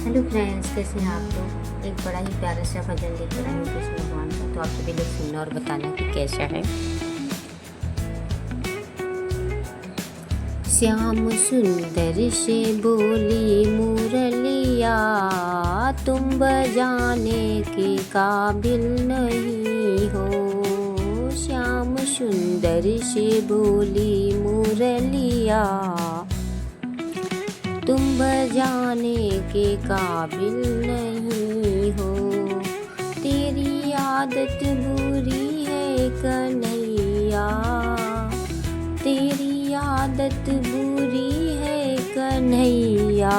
Hello friends, कैसे हैं आप लोग। एक बड़ा ही प्यारा सा भजन लेकर आई हूँ कृष्ण भगवान का, तो आप सभी लोग सुनना और बताना कि कैसा है। श्याम सुंदर से बोली मुरलिया, तुम बजाने के काबिल नहीं हो। श्याम सुंदर से बोली मुरलिया, तुम बजाने के काबिल नहीं हो। तेरी आदत बुरी है कन्हैया, तेरी आदत बुरी है कन्हैया।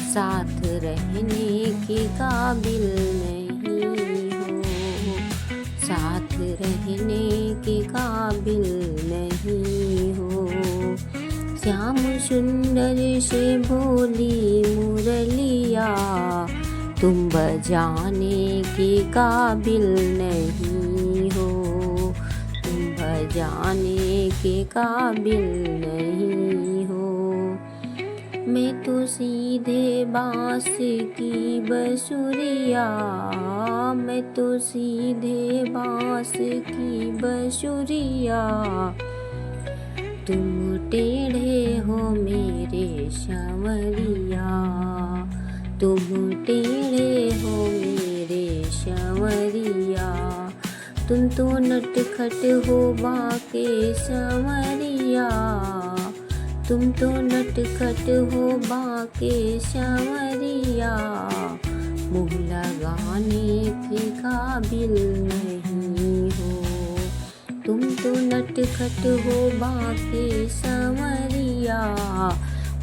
साथ रहने के काबिल नहीं हो, साथ रहने के काबिल नहीं हो। श्याम सुंदर से बोली मुरलिया, तुम बजाने के काबिल नहीं हो, तुम बजाने के काबिल नहीं हो। मैं तो सीधे बांस की बंसुरिया, मैं तो सीधे बांस की बंसुरिया। तुम टेढ़े हो मेरे संवरिया, तुम टेढ़े हो मेरे संवरिया। तुम तो नटखट हो बाके संवरिया, तुम तो नटखट हो बाके संवरिया। मुँह लगाने के काबिल नहीं हो, तुम तो नटखट हो बाके संवरिया।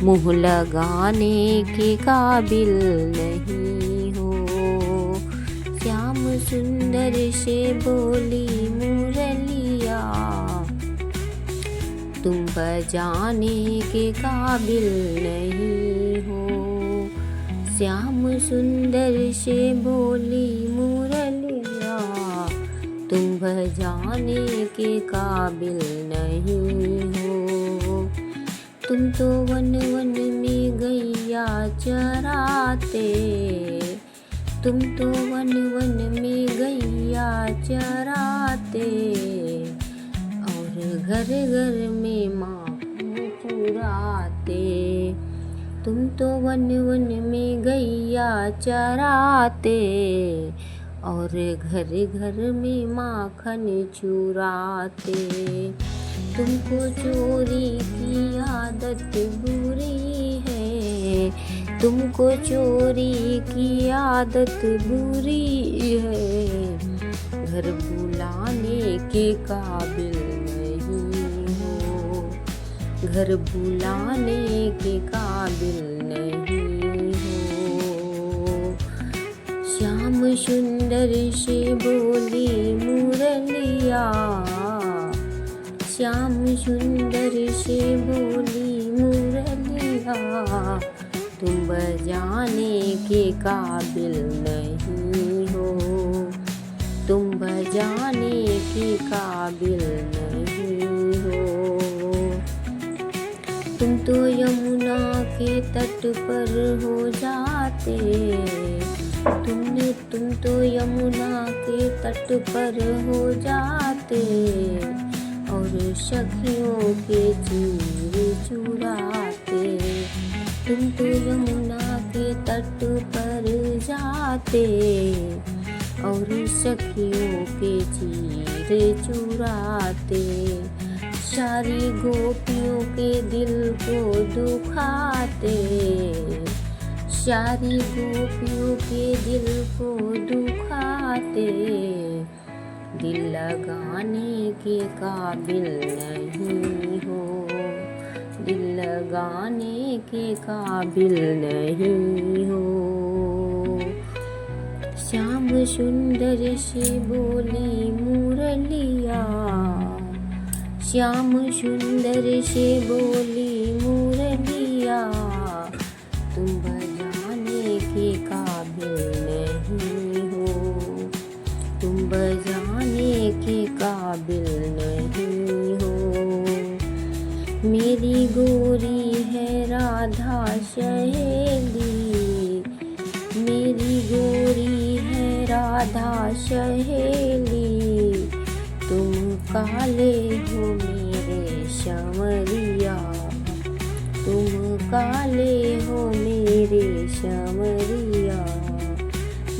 मुँह लगाने के काबिल नहीं हो। श्याम सुंदर से बोली मुरलिया, तुम बजाने के काबिल नहीं हो। श्याम सुंदर से बोली मुरलिया, तुम बजाने के काबिल नहीं हो। तुम तो वन वन में गैया चराते, तुम तो वन वन में गैया चराते। और घर घर में माखन चुराते, तुम तो वन वन में गैया चराते। और घर घर में माखन चुराते। तुमको चोरी की आदत बुरी है, तुमको चोरी की आदत बुरी है। घर बुलाने के काबिल नहीं हो, घर बुलाने के काबिल नहीं हो। श्याम सुंदर से बोली मुरलिया, श्याम सुंदर से बोली मुरलिया। तुम बजाने के काबिल नहीं हो, तुम बजाने के काबिल नहीं हो। तुम तो यमुना के तट पर हो जाते, तुम तो यमुना के तट पर हो जाते। और सखियों के चीर चुराते, तुम तो यमुना के तट पर जाते। और सखियों के चीर चुराते। सारी गोपियों के दिल को दुखाते, सारी गोपियों के दिल को दुखाते। दिल लगाने के काबिल नहीं हो, दिल लगाने के काबिल नहीं हो। श्याम सुंदर से बोली मुरलिया, श्याम सुंदर से बोली मुरलिया। तुम बजाने के काबिल नहीं हो, तुम बजाने के काबिल नहीं हो। मेरी गोरी है राधा सहेली, राधा सहेली, तुम काले हो मेरे संवरिया, तुम काले हो मेरे संवरिया।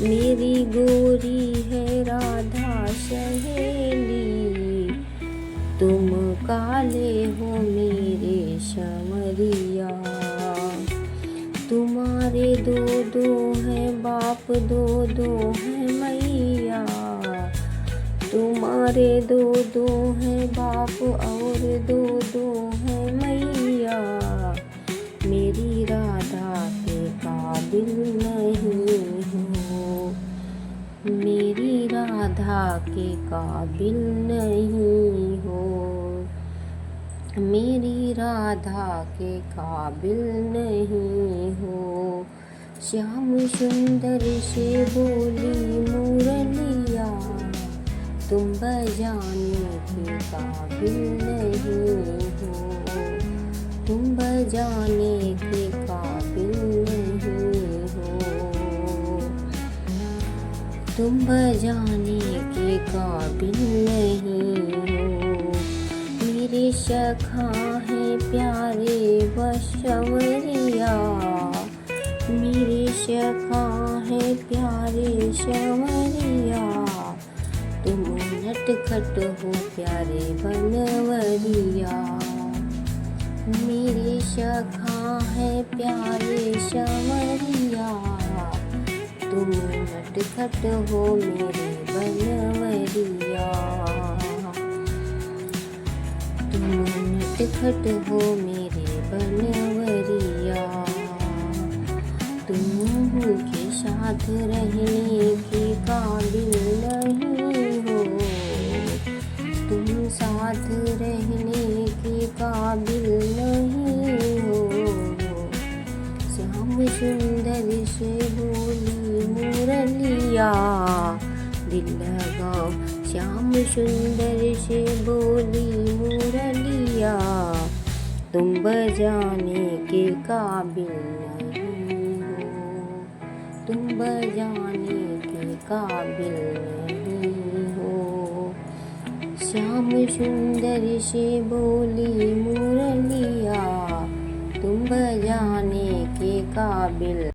मेरी गोरी है राधा सहेली, तुम काले हो मेरे संवरिया। तुम्हारे दो दो हैं बाप, दो दो हैं मैया, तुम्हारे दो दो हैं बाप और दो दो हैं मैया। मेरी राधा के काबिल नहीं हो, मेरी राधा के काबिल नहीं हो, मेरी राधा के काबिल नहीं हो। श्याम सुंदर से बोली मुरलिया, तुम बजाने के काबिल नहीं हो, तुम बजाने के काबिल नहीं हो, तुम बजाने के काबिल नहीं हो। मेरे सखा है प्यारे व संवरिया, मेरे सखा है प्यारे संवरिया। तुम नटखट हो प्यारे बनवरिया, मेरे सखा है प्यारे संवरिया। तुम नटखट हो मेरे बनवरिया, तुम नटखट हो मेरे बनवरिया। तुम के साथ रहने के काबिल नहीं हो, तुम साथ रहने के काबिल नहीं हो। श्याम सुंदर से बोली मुरलिया, दिल लगाओ। श्याम सुंदर से बोली मुरलिया, तुम बजाने के काबिल नहीं हो, तुम बजाने के काबिल नहीं हो। श्याम सुंदर से बोली मुरलिया, तुम बजाने के काबिल